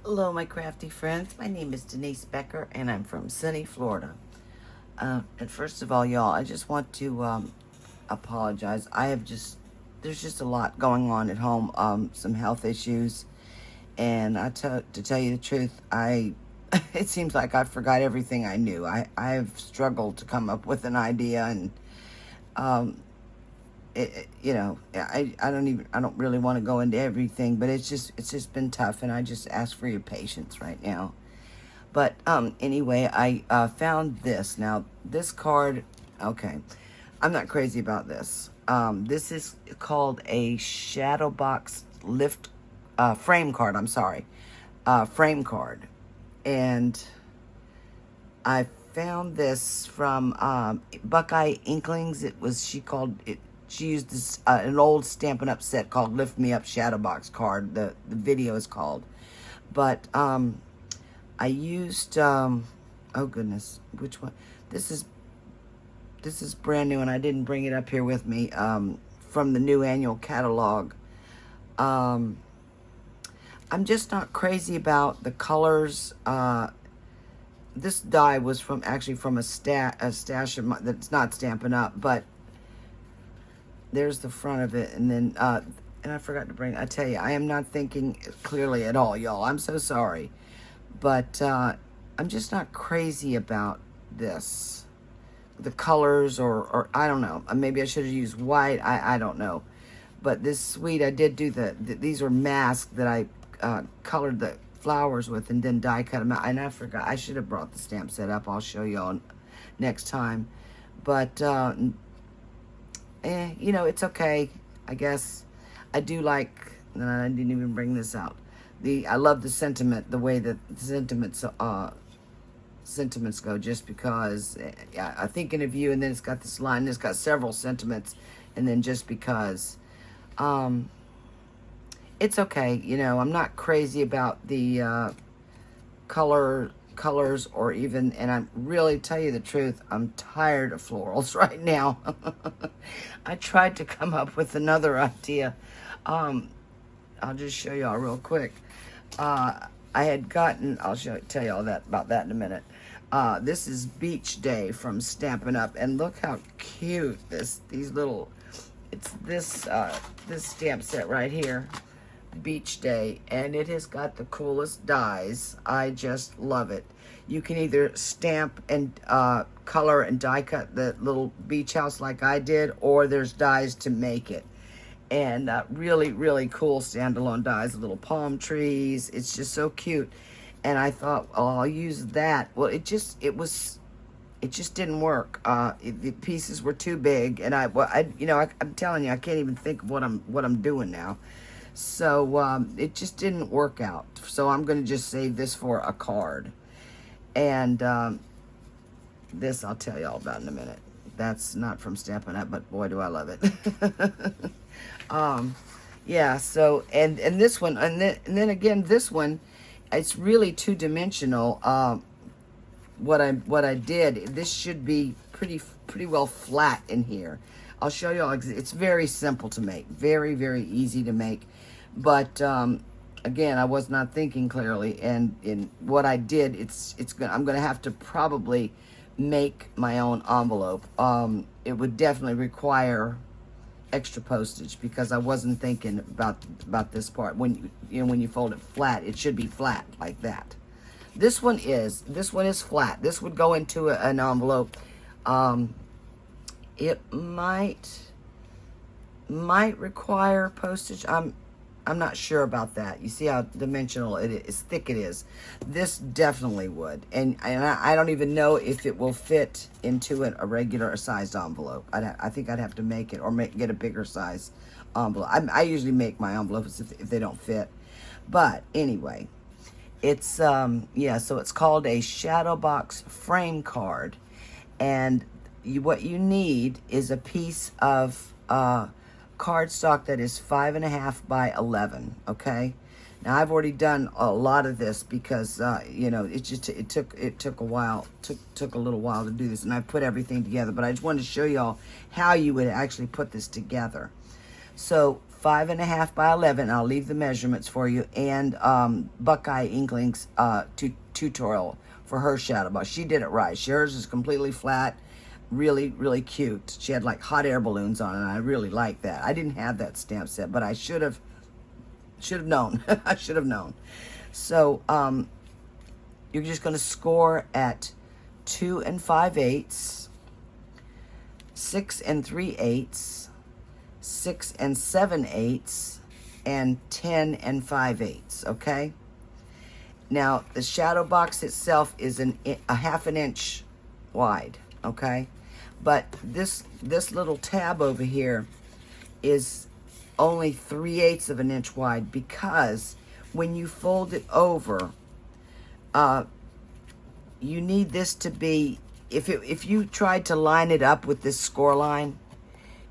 Hello, my crafty friends. My name is Denise Becker, and I'm from sunny Florida. And first of all, y'all, I just want to apologize. There's just a lot going on at home, some health issues, and to tell you the truth, it seems like I forgot everything I knew. I've struggled to come up with an idea, and um, I don't really want to go into everything, but it's just been tough, and I just ask for your patience right now. But anyway, I found this. Now, this card, okay, I'm not crazy about this. This is called a shadow box lift frame card. I'm sorry, frame card, and I found this from Buckeye Inklings. She used this an old Stampin' Up set called Lift Me Up Shadow Box card. The video is called, but I used oh goodness, which one? This is brand new, and I didn't bring it up here with me from the new annual catalog. I'm just not crazy about the colors. This die was actually from a stash of that's not Stampin' Up, but there's the front of it, and then and I forgot to bring. I tell you, I am not thinking clearly at all, y'all. I'm so sorry, but I'm just not crazy about this. The colors, or I don't know. Maybe I should have used white. I don't know. But this suite, I did do these are masks that I colored the flowers with and then die cut them out. And I forgot. I should have brought the stamp set up. I'll show y'all next time. But it's okay. I guess I do like. I didn't even bring this out. I love the sentiment, the way that the sentiments go, just because I'm thinking of you, and then it's got this line, and it's got several sentiments, and then just because it's okay. I'm not crazy about the colors, or even, and I'm really, tell you the truth, I'm tired of florals right now. I tried to come up with another idea. I'll just show y'all real quick. I had gotten, tell you all about that in a minute. This is Beach Day from Stampin' Up, and look how cute it's this stamp set right here, Beach Day, and it has got the coolest dies. I just love it. You can either stamp and color and die cut the little beach house like I did, or there's dies to make it. And really, really cool standalone dies, little palm trees. It's just so cute. And I thought, oh, I'll use that. Well, it just didn't work. The pieces were too big, and I'm telling you, I can't even think of what I'm doing now. So it just didn't work out. So I'm going to just save this for a card. And this I'll tell you all about in a minute. That's not from Stampin' Up, but boy, do I love it. Yeah, so, and this one, and then again, this one, it's really two-dimensional. What I did, this should be pretty well flat in here. I'll show you all. It's very simple to make, very, very easy to make. But again, I was not thinking clearly, and in what I did, I'm gonna have to probably make my own envelope. It would definitely require extra postage, because I wasn't thinking about this part. When you fold it flat, it should be flat like that. This one is flat. This would go into an envelope. It might require postage. I'm not sure about that. You see how dimensional it is, thick it is. This definitely would. And I don't even know if it will fit into a regular sized envelope. I think I'd have to make it, or get a bigger size envelope. I usually make my envelopes if they don't fit. But anyway, it's, yeah, so it's called a shadow box frame card. And what you need is a piece of cardstock that is 5.5 by 11. Okay, now I've already done a lot of this because it took a while, took a little while to do this, and I put everything together. But I just wanted to show y'all how you would actually put this together. So 5.5 by 11. I'll leave the measurements for you, and Buckeye Inkling's tutorial for her shadow box. She did it right. Hers is completely flat, really, really cute. She had like hot air balloons on it, and I really like that. I didn't have that stamp set, but I should have known. I should have known. So you're just going to score at 2 5/8, 6 3/8, 6 7/8, and 10 5/8. Okay. Now the shadow box itself is a 1/2 inch wide. Okay, but this little tab over here is only 3/8 of an inch wide, because when you fold it over, you need this to be, if you tried to line it up with this score line,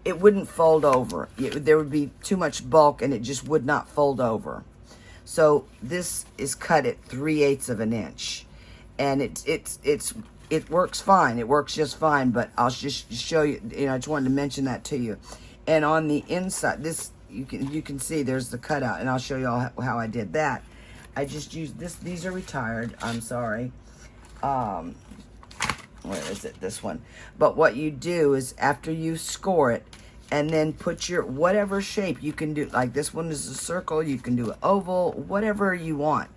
it wouldn't fold over. There would be too much bulk and it just would not fold over. So this is cut at 3/8 of an inch, and it works fine. It works just fine, but I'll just show you, I just wanted to mention that to you. And on the inside, this, you can see there's the cutout, and I'll show you all how I did that. I just used this. These are retired. I'm sorry. Where is it? This one. But what you do is, after you score it, and then put your whatever shape you can do. Like this one is a circle. You can do an oval, whatever you want.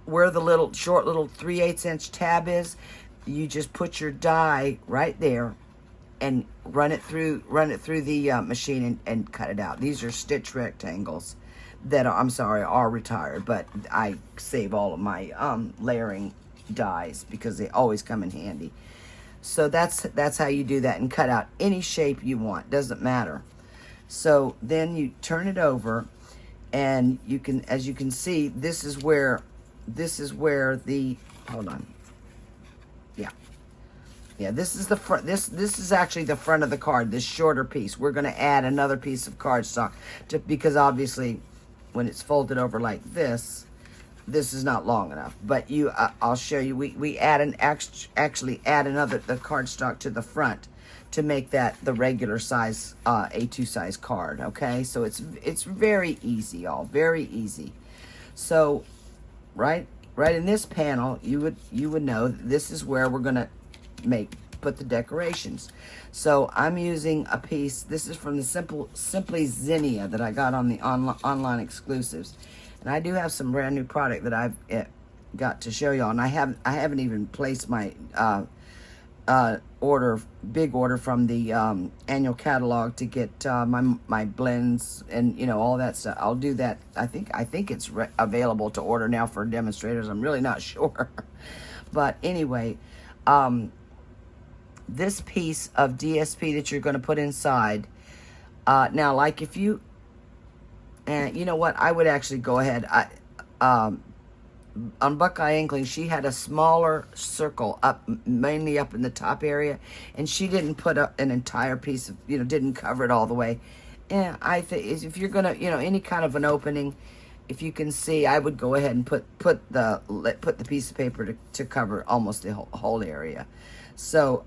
Where the little short little 3/8 inch tab is, you just put your die right there and run it through the machine and cut it out. These are stitch rectangles that are retired, but I save all of my layering dies because they always come in handy. So that's how you do that, and cut out any shape you want. Doesn't matter. So then you turn it over, and you can, as you can see, this is where the, hold on. Yeah, this is the front. This is actually the front of the card, this shorter piece. We're going to add another piece of cardstock because obviously when it's folded over like this is not long enough. But I'll show you. We actually add the cardstock to the front to make that the regular size A2 size card. Okay, so it's very easy, y'all. Very easy. So right in this panel, you would know this is where we're gonna put the decorations. So I'm using a piece. This is from the Simply Zinnia that I got on the online exclusives, and I do have some brand new product that I've got to show y'all. And I haven't even placed my big order from the annual catalog to get my blends and all that stuff. I'll do that. I think it's available to order now for demonstrators. I'm really not sure. But anyway, this piece of DSP that you're going to put inside, now, like if you, and you know what, I would actually go ahead, on Buckeye Inkling, she had a smaller circle mainly up in the top area, and she didn't put up an entire piece of, didn't cover it all the way. And I think if you're gonna, any kind of an opening, if you can see, I would go ahead and put the piece of paper to cover almost the whole area. So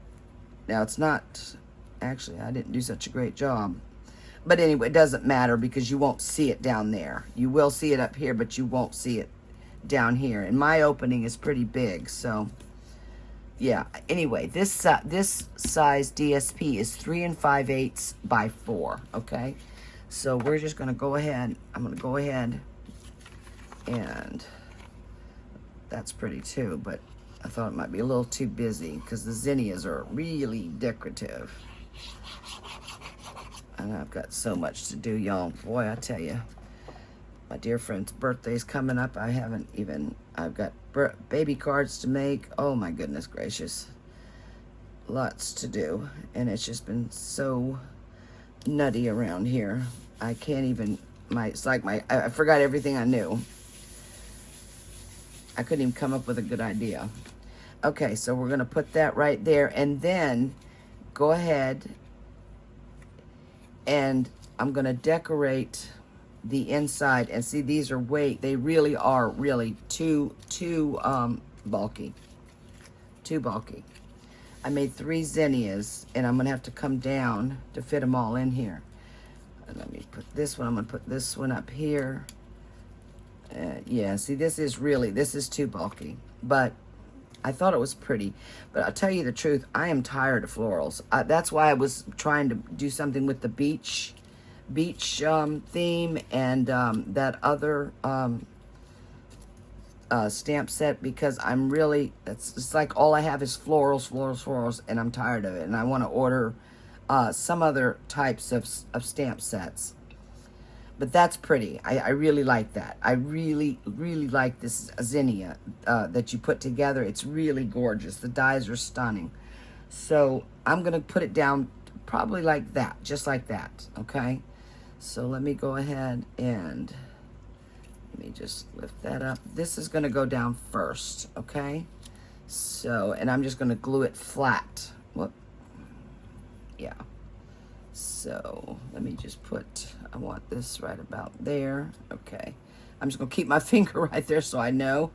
now it's not, actually, I didn't do such a great job. But anyway, it doesn't matter because you won't see it down there. You will see it up here, but you won't see it down here. And my opening is pretty big, so yeah. Anyway, this size DSP is 3 5/8 by 4. Okay, so we're just gonna go ahead. I'm gonna go ahead, and that's pretty too. But I thought it might be a little too busy because the zinnias are really decorative, and I've got so much to do, y'all. Boy, I tell you. My dear friend's birthday's coming up. I've got baby cards to make. Oh my goodness gracious. Lots to do. And it's just been so nutty around here. I can't even, I forgot everything I knew. I couldn't even come up with a good idea. Okay, so we're gonna put that right there, and then go ahead and I'm gonna decorate the inside. And see, these are they really are too bulky. Too bulky. I made 3 zinnias, and I'm gonna have to come down to fit them all in here. And let me put this one. I'm going to put this one up here. Yeah, see, this is too bulky. But I thought it was pretty. But I'll tell you the truth, I am tired of florals. That's why I was trying to do something with the beach theme and that other stamp set, because I'm really, it's like all I have is florals, and I'm tired of it. And I want to order some other types of stamp sets. But that's pretty. I really like that. I really, really like this zinnia that you put together. It's really gorgeous. The dies are stunning. So I'm going to put it down probably like that, just like that, okay? So let me go ahead and let me just lift that up. This is going to go down first, okay? So, and I'm just going to glue it flat. Whoop. Yeah. So let me just put, I want this right about there. Okay. I'm just going to keep my finger right there so I know,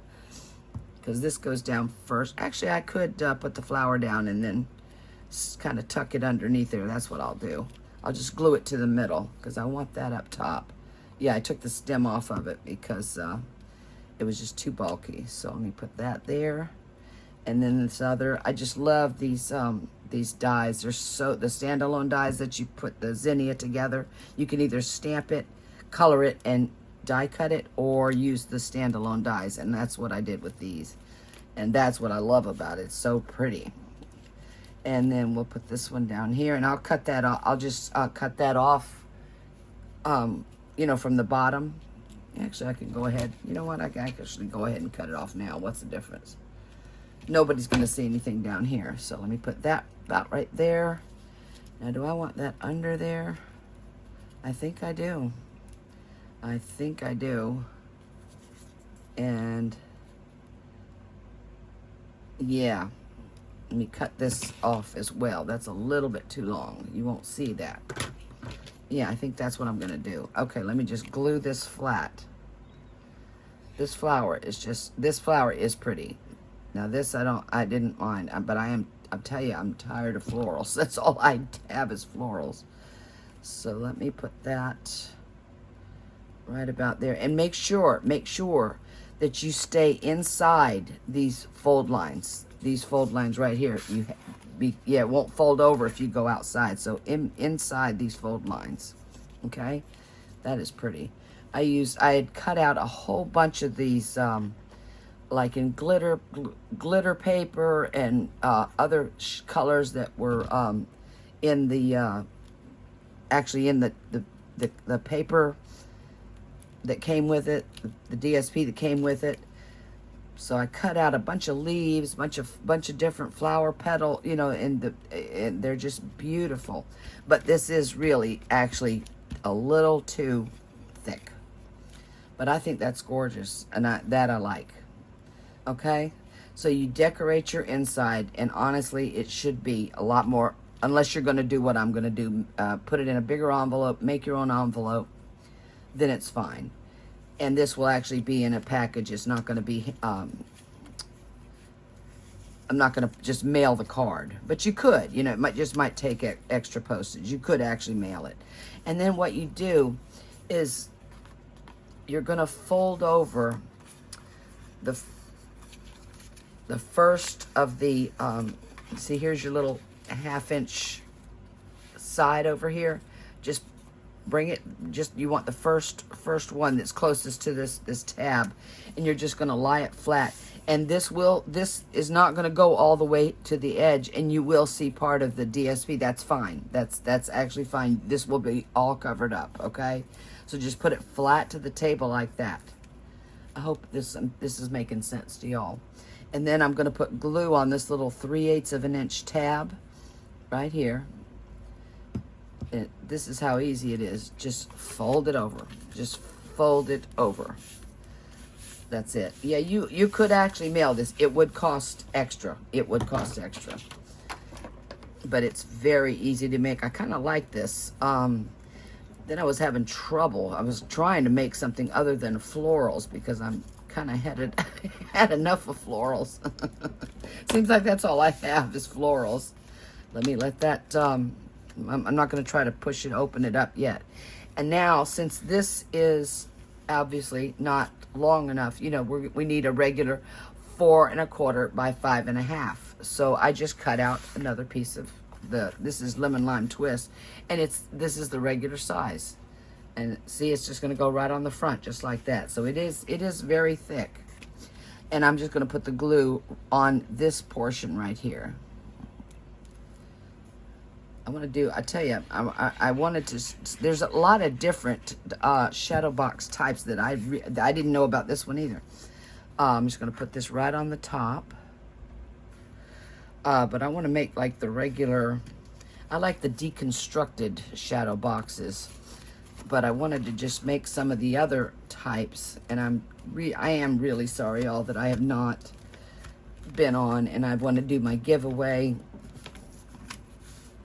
because this goes down first. Actually, I could put the flower down and then kind of tuck it underneath there. That's what I'll do. I'll just glue it to the middle because I want that up top. Yeah, I took the stem off of it because it was just too bulky. So let me put that there. And then this other, I just love these dies. They're so, the standalone dies that you put the zinnia together. You can either stamp it, color it, and die cut it, or use the standalone dies. And that's what I did with these. And that's what I love about it. It's so pretty. And then we'll put this one down here, and I'll cut that off. I'll just cut that off, you know, from the bottom. Actually, I can go ahead. You know what? I can actually go ahead and cut it off now. What's the difference? Nobody's going to see anything down here. So let me put that about right there. Now, do I want that under there? I think I do. I think I do. And yeah. Let me cut this off as well. That's a little bit too long. You won't see that. Yeah, I think that's what I'm going to do. Okay, let me just glue this flat. This flower is pretty. Now this I didn't mind, but I'll tell you, I'm tired of florals. That's all I have is florals. So let me put that right about there. And make sure that you stay inside these fold lines. These fold lines right here, yeah, it won't fold over if you go outside. So inside these fold lines, okay? That is pretty. I had cut out a whole bunch of these, like in glitter paper and other colors that were in the, actually in the paper that came with it, the DSP that came with it. So I cut out a bunch of leaves, bunch of different flower petal, you know, and they're just beautiful. But this is really actually a little too thick. But I think that's gorgeous, and that I like. Okay, so you decorate your inside, and honestly, it should be a lot more. Unless you're going to do what I'm going to do, put it in a bigger envelope, make your own envelope, then it's fine. And this will actually be in a package. It's not going to be, I'm not going to just mail the card. But you could, you know, it might take extra postage. You could actually mail it. And then what you do is you're going to fold over the first of the, see, here's your little 1/2 inch side over here. Just bring it, you want the first one that's closest to this tab, and you're just going to lie it flat. And this is not going to go all the way to the edge, and you will see part of the DSP. That's fine. That's actually fine. This will be all covered up, okay? So just put it flat to the table like that. I hope this is making sense to y'all. And then I'm going to put glue on this little 3/8 of an inch tab right here. This is how easy it is. Just fold it over. Just fold it over. That's it. Yeah, you could actually mail this. It would cost extra. It would cost extra. But it's very easy to make. I kind of like this. Then I was having trouble. I was trying to make something other than florals because I'm kind of had enough of florals. Seems like that's all I have is florals. Let me let that... I'm not going to try to push it, open it up yet. And now, since this is obviously not long enough, you know, we need a regular 4 1/4 by 5 1/2. So I just cut out another piece of this is lemon lime twist, and this is the regular size. And see, it's just gonna go right on the front, just like that. So it is very thick. And I'm just gonna put the glue on this portion right here. I tell you, I wanted to, there's a lot of different shadow box types that I didn't know about this one either. I'm just going to put this right on the top. But I want to make like the regular, I like the deconstructed shadow boxes. But I wanted to just make some of the other types. And I am really sorry, all, that I have not been on. And I want to do my giveaway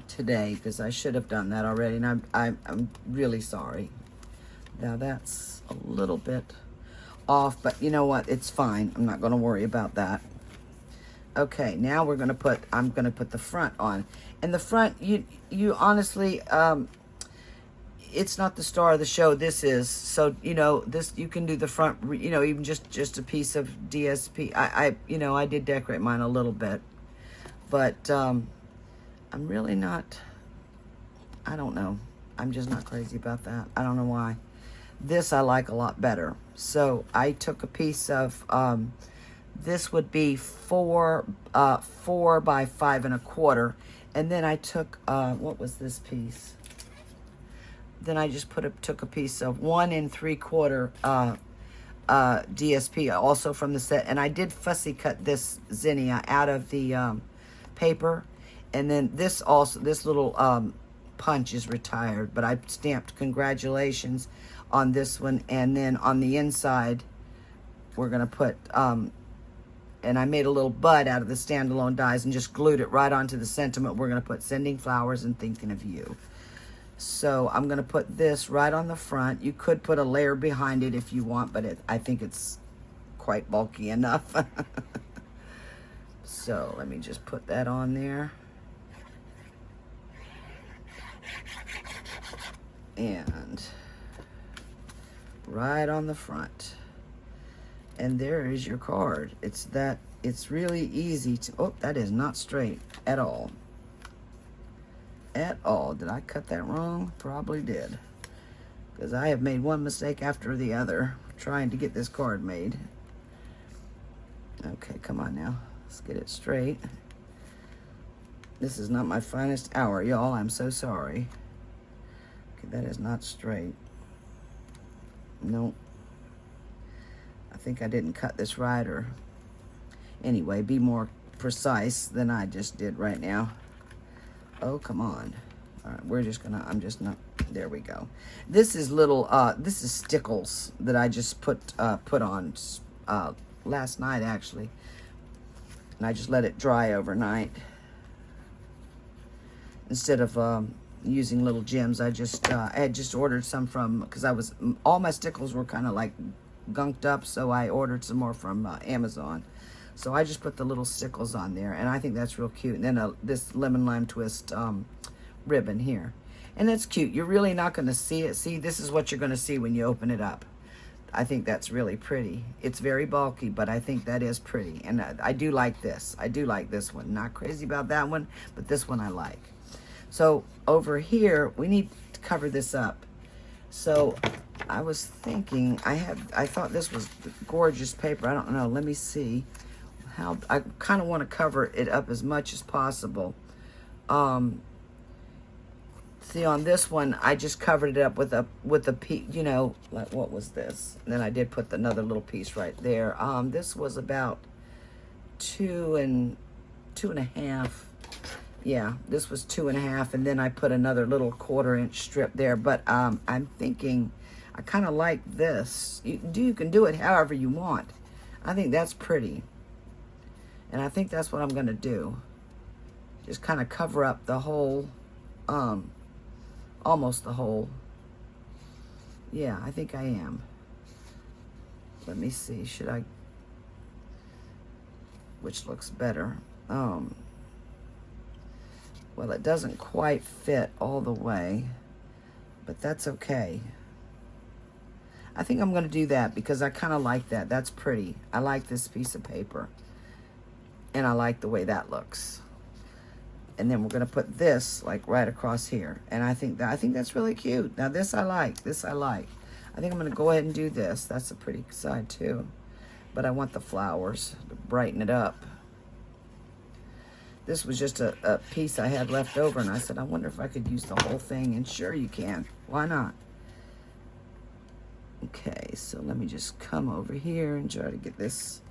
today, because I should have done that already, and I'm really sorry. Now that's a little bit off, but you know what, it's fine. I'm not going to worry about that. Okay, now I'm going to put the front on. And the front, you honestly, it's not the star of the show, this is. So, you know, this, you can do the front, you know, even just a piece of DSP. I did decorate mine a little bit, but I'm really not, I don't know. I'm just not crazy about that. I don't know why. This I like a lot better. So I took a piece of, this would be 4 by 5 1/4. And then I took, what was this piece? Then I just took a piece of 1 3/4 DSP, also from the set. And I did fussy cut this zinnia out of the paper. And then this little punch is retired, but I stamped congratulations on this one. And then on the inside, we're going to put, and I made a little bud out of the standalone dies and just glued it right onto the sentiment. We're going to put sending flowers and thinking of you. So I'm going to put this right on the front. You could put a layer behind it if you want, but I think it's quite bulky enough. So let me just put that on there. And right on the front. And there is your card. It's really easy to, oh, that is not straight at all. At all. Did I cut that wrong? Probably did. Because I have made one mistake after the other trying to get this card made. Okay, come on now. Let's get it straight. This is not my finest hour, y'all. I'm so sorry. Okay, that is not straight. Nope. I think I didn't cut this right, or anyway, be more precise than I just did right now. Oh, come on. All right, I'm just not, there we go. This is this is stickles that I just put on last night, actually. And I just let it dry overnight. Instead of using little gems, I had just ordered some from, because all my stickles were kind of like gunked up, so I ordered some more from Amazon. So I just put the little stickles on there, and I think that's real cute. And then this lemon lime twist ribbon here. And it's cute. You're really not going to see it. See, this is what you're going to see when you open it up. I think that's really pretty. It's very bulky, but I think that is pretty. And I do like this. I do like this one. Not crazy about that one, but this one I like. So over here, we need to cover this up. So I was thinking, I thought this was gorgeous paper. I don't know. Let me see. I kind of want to cover it up as much as possible. See, on this one, I just covered it up with a piece, you know, like, what was this? And then I did put another little piece right there. This was about 2 1/2. Yeah, this was 2 1/2, and then I put another little 1/4 inch strip there. But I'm thinking, I kind of like this. You can do it however you want. I think that's pretty. And I think that's what I'm going to do. Just kind of cover up the whole, almost the whole. Yeah, I think I am. Let me see. Which looks better? Well, it doesn't quite fit all the way. but that's okay. I think I'm going to do that because I kind of like that. That's pretty. I like this piece of paper. And I like the way that looks. And then we're going to put this like right across here. And I think that's really cute. Now this I like. This I like. I think I'm going to go ahead and do this. That's a pretty side too. But I want the flowers to brighten it up. This was just a piece I had left over, and I said, I wonder if I could use the whole thing. And sure you can. Why not? Okay, so let me just come over here and try to get this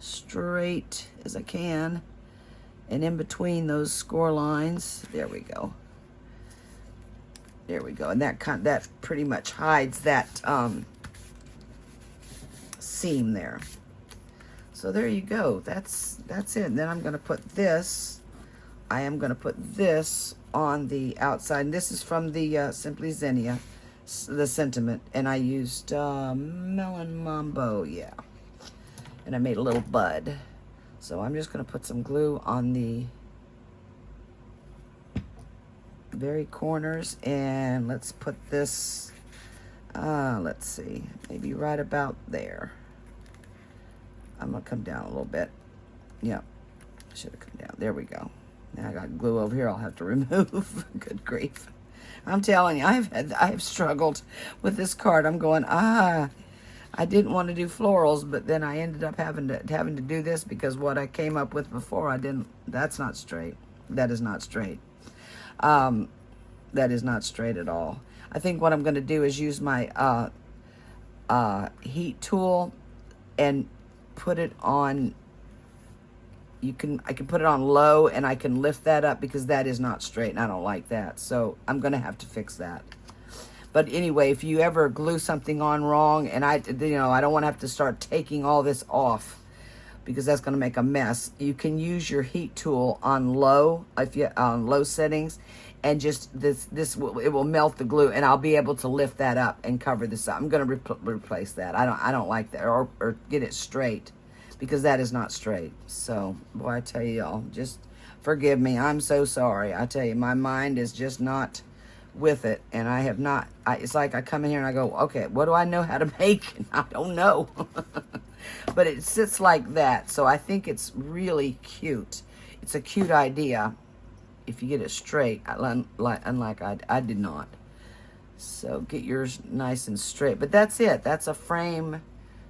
straight as I can. And in between those score lines, there we go. There we go. And that pretty much hides that seam there. So there you go. That's it. And then I'm going to put this. I am going to put this on the outside. And this is from the Simply Zinnia, the Sentiment. And I used Melon Mambo, yeah. And I made a little bud. So I'm just going to put some glue on the very corners. And let's put this, let's see, maybe right about there. I'm going to come down a little bit. Yep. Should have come down. There we go. Now I got glue over here I'll have to remove. Good grief. I'm telling you, I have struggled with this card. I'm going, I didn't want to do florals, but then I ended up having to do this because what I came up with before, that's not straight. That is not straight. That is not straight at all. I think what I'm going to do is use my heat tool and put it on. I can put it on low and I can lift that up because that is not straight and I don't like that. So I'm going to have to fix that. But anyway, if you ever glue something on wrong, and I don't want to have to start taking all this off because that's going to make a mess. You can use your heat tool on low, if you on low settings, and just it will melt the glue, and I'll be able to lift that up and cover this up. I'm going to replace that. I don't like that, or get it straight because that is not straight. So boy, I tell you, y'all, just forgive me. I'm so sorry. I tell you, my mind is just not with it, and I have not. It's like I come in here and I go, okay, what do I know how to make? And I don't know. But it sits like that, so I think it's really cute. It's a cute idea if you get it straight, unlike I did not. So get yours nice and straight. But that's it. That's a frame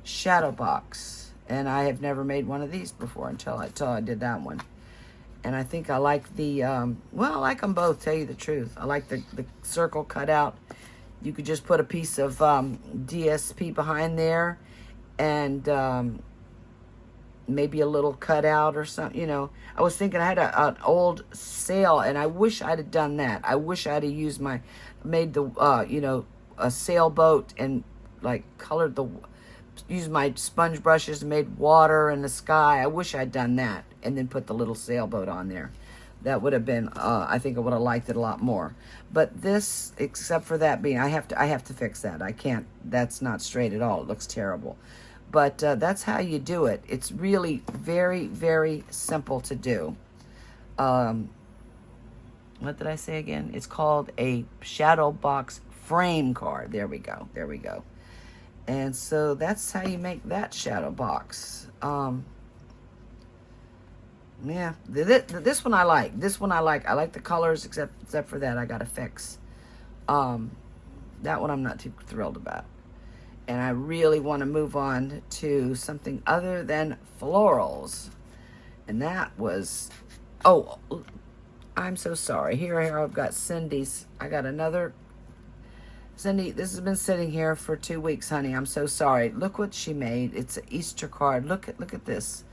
shadow box, and I have never made one of these before until I did that one. And I think I like the, well, I like them both, tell you the truth. I like the circle cut out. You could just put a piece of DSP behind there and maybe a little cutout or something, you know. I was thinking I had an old sail, and I wish I'd have done that. I wish I'd have used made the, a sailboat and, like, used my sponge brushes and made water in the sky. I wish I'd done that and then put the little sailboat on there. That would have been, I think I would have liked it a lot more. But this, except for that being, I have to fix that. I can't, that's not straight at all. It looks terrible. But that's how you do it. It's really very, very simple to do. What did I say again? It's called a shadow box frame card. There we go. There we go. And so that's how you make that shadow box. Yeah, this one I like. This one I like. I like the colors, except for that I got to fix. That one I'm not too thrilled about. And I really want to move on to something other than florals. And that was, oh, I'm so sorry. Here I've got Cindy's. I got another. Cindy, this has been sitting here for 2 weeks, honey. I'm so sorry. Look what she made. It's an Easter card. Look at this.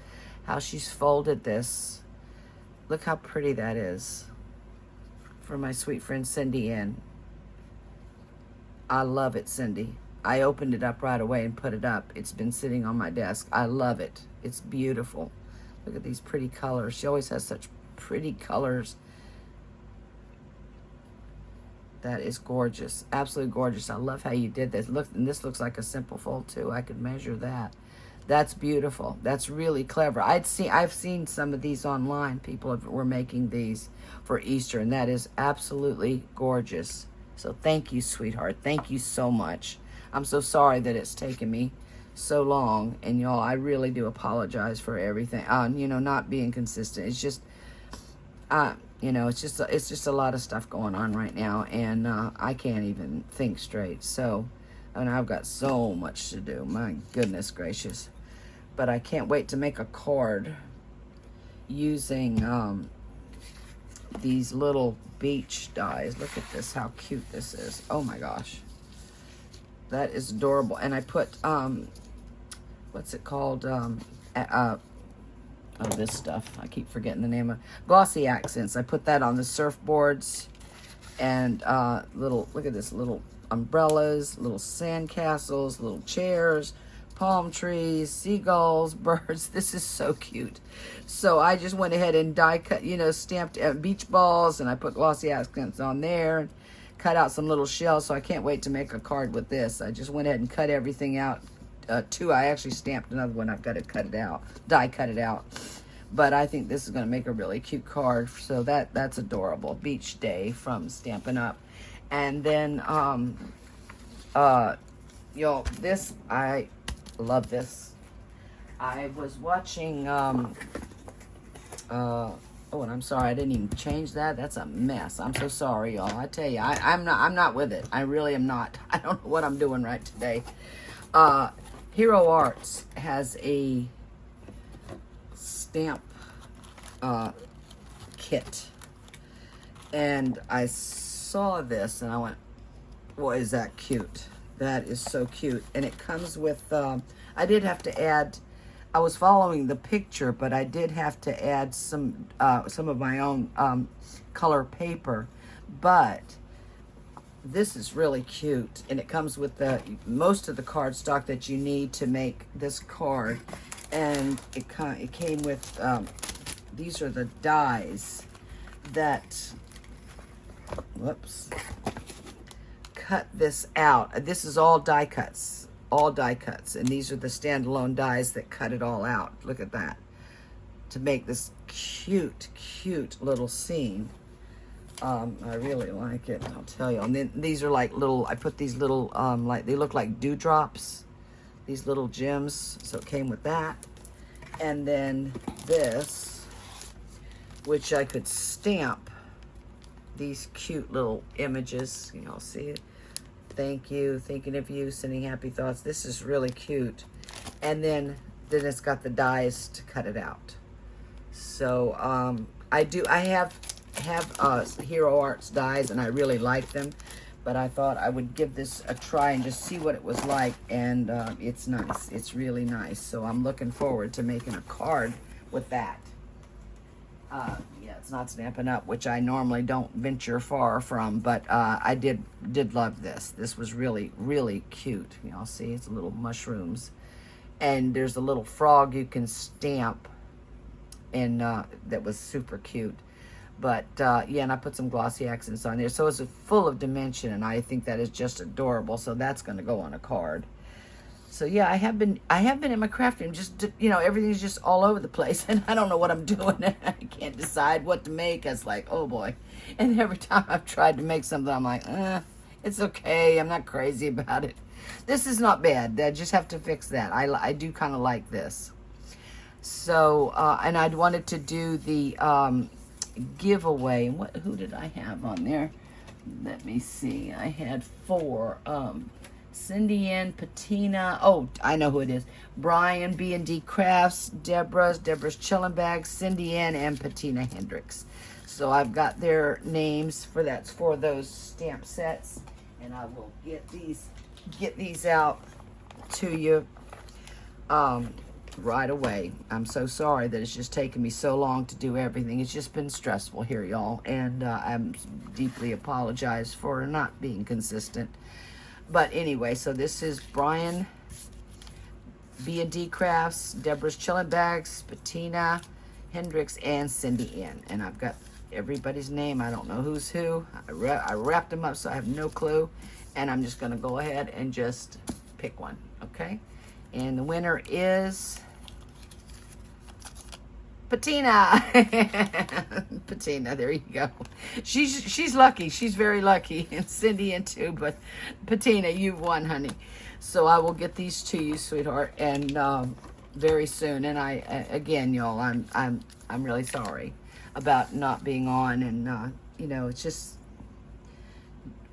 How she's folded this. Look how pretty that is. For my sweet friend Cindy Ann. I love it, Cindy. I opened it up right away and put it up. It's been sitting on my desk. I love it. It's beautiful. Look at these pretty colors. She always has such pretty colors. That is gorgeous. Absolutely gorgeous. I love how you did this. Look, and this looks like a simple fold too. I could measure that. That's beautiful. That's really clever. I've seen some of these online. People were making these for Easter, and that is absolutely gorgeous. So thank you, sweetheart. Thank you so much. I'm so sorry that it's taken me so long, and y'all, I really do apologize for everything. You know, not being consistent. It's just, you know, it's just a lot of stuff going on right now, and I can't even think straight. So, and I've got so much to do. My goodness gracious! But I can't wait to make a card using these little beach dies. Look at this, how cute this is. Oh my gosh, that is adorable. And I put what's it called? Oh, this stuff, I keep forgetting the name of, glossy accents. I put that on the surfboards, and little, look at this, little umbrellas, little sand castles, little chairs, palm trees, seagulls, birds. This is so cute. So I just went ahead and die cut, you know, stamped beach balls, and I put glossy accents on there and cut out some little shells. So I can't wait to make a card with this. I just went ahead and cut everything out. Two, I actually stamped another one. I've got to cut it out, die cut it out. But I think this is going to make a really cute card. So that's adorable. Beach Day from Stampin' Up. And then, y'all, this, I love this. I was watching, oh, and I'm sorry, I didn't even change that. That's a mess. I'm so sorry, y'all. I tell you, I'm not with it. I really am not. I don't know what I'm doing right today. Hero Arts has a stamp kit, and I saw this and I went, boy, is that cute. That is so cute. And it comes with I did have to add, I was following the picture, but I did have to add some of my own color paper. But this is really cute, and it comes with most of the cardstock that you need to make this card. And it came with these are the dies that, whoops, cut this out. This is all die cuts, and these are the standalone dies that cut it all out. Look at that, to make this cute little scene. I really like it, I'll tell you. And then these are like little, I put these little, like, they look like dewdrops, these little gems. So it came with that. And then this, which I could stamp these cute little images. You all see it? Thank you, thinking of you, sending happy thoughts. This is really cute. And then it's got the dies to cut it out. So I have Hero Arts dies, and I really like them, but I thought I would give this a try and just see what it was like. And it's nice. It's really nice. So I'm looking forward to making a card with that. Yeah, it's not Stampin' Up, which I normally don't venture far from, but I did love this. This was really cute. You all see, it's little mushrooms, and there's a little frog you can stamp, and that was super cute. But yeah, and I put some glossy accents on there, so it's full of dimension, and I think that is just adorable. So that's going to go on a card. So yeah, I have been in my craft room, just, you know, everything's just all over the place, and I don't know what I'm doing. I can't decide what to make. It's like, oh boy. And every time I've tried to make something, I'm like, it's okay. I'm not crazy about it. This is not bad. I just have to fix that. I do kind of like this. So, and I'd wanted to do the giveaway. Who did I have on there? Let me see. I had 4. Cindy Ann, Patina. Oh, I know who it is. Brian, B&D Crafts, Deborah's Chillin' Bag, Cindy Ann, and Patina Hendricks. So I've got their names for those stamp sets, and I will get these out to you right away. I'm so sorry that it's just taken me so long to do everything. It's just been stressful here, y'all, and I'm deeply apologize for not being consistent. But anyway, so this is Brian, B&D Crafts, Deborah's Chillin' Bags, Patina Hendricks, and Cindy Ann. And I've got everybody's name. I don't know who's who. I wrapped them up, so I have no clue. And I'm just going to go ahead and just pick one, okay? And the winner is Patina. Patina, there you go. She's lucky. She's very lucky. And Cindy in too, but Patina, you've won, honey. So I will get these to you, sweetheart, and very soon. And again, y'all, I'm really sorry about not being on, and you know, it's just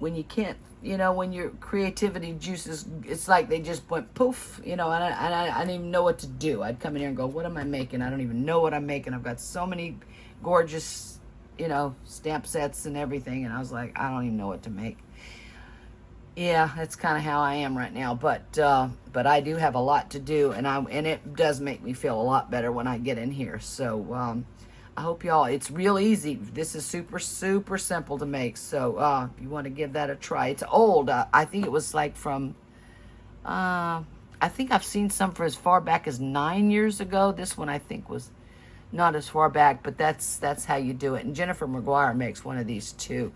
when you can't, you know, when your creativity juices, it's like they just went poof, you know, and I didn't even know what to do. I'd come in here and go, what am I making? I don't even know what I'm making. I've got so many gorgeous, you know, stamp sets and everything, and I was like, I don't even know what to make. Yeah, that's kind of how I am right now, but I do have a lot to do, and it does make me feel a lot better when I get in here. So I hope y'all, it's real easy. This is super, super simple to make. So if you want to give that a try, it's old. I think it was like from, I think I've seen some for as far back as 9 years ago. This one I think was not as far back, but that's how you do it. And Jennifer McGuire makes one of these too.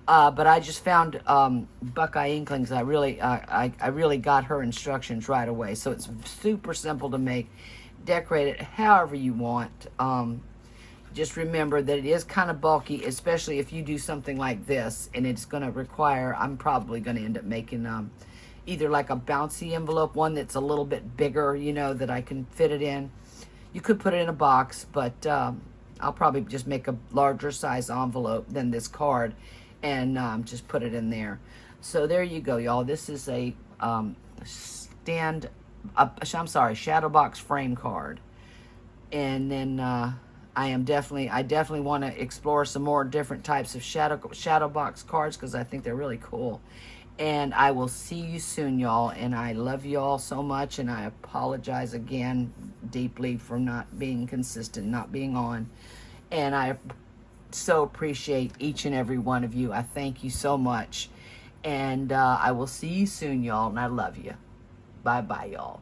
But I just found Buckeye Inklings. I really got her instructions right away. So it's super simple to make. Decorate it however you want. Just remember that it is kind of bulky, especially if you do something like this, and it's going to require, I'm probably going to end up making either like a bouncy envelope, one that's a little bit bigger, you know, that I can fit it in. You could put it in a box, but I'll probably just make a larger size envelope than this card and just put it in there. So there you go, y'all. This is a shadow box frame card. And then I definitely want to explore some more different types of shadow box cards because I think they're really cool. And I will see you soon, y'all. And I love you all so much. And I apologize again deeply for not being consistent, not being on. And I so appreciate each and every one of you. I thank you so much. And I will see you soon, y'all. And I love you. Bye-bye, y'all.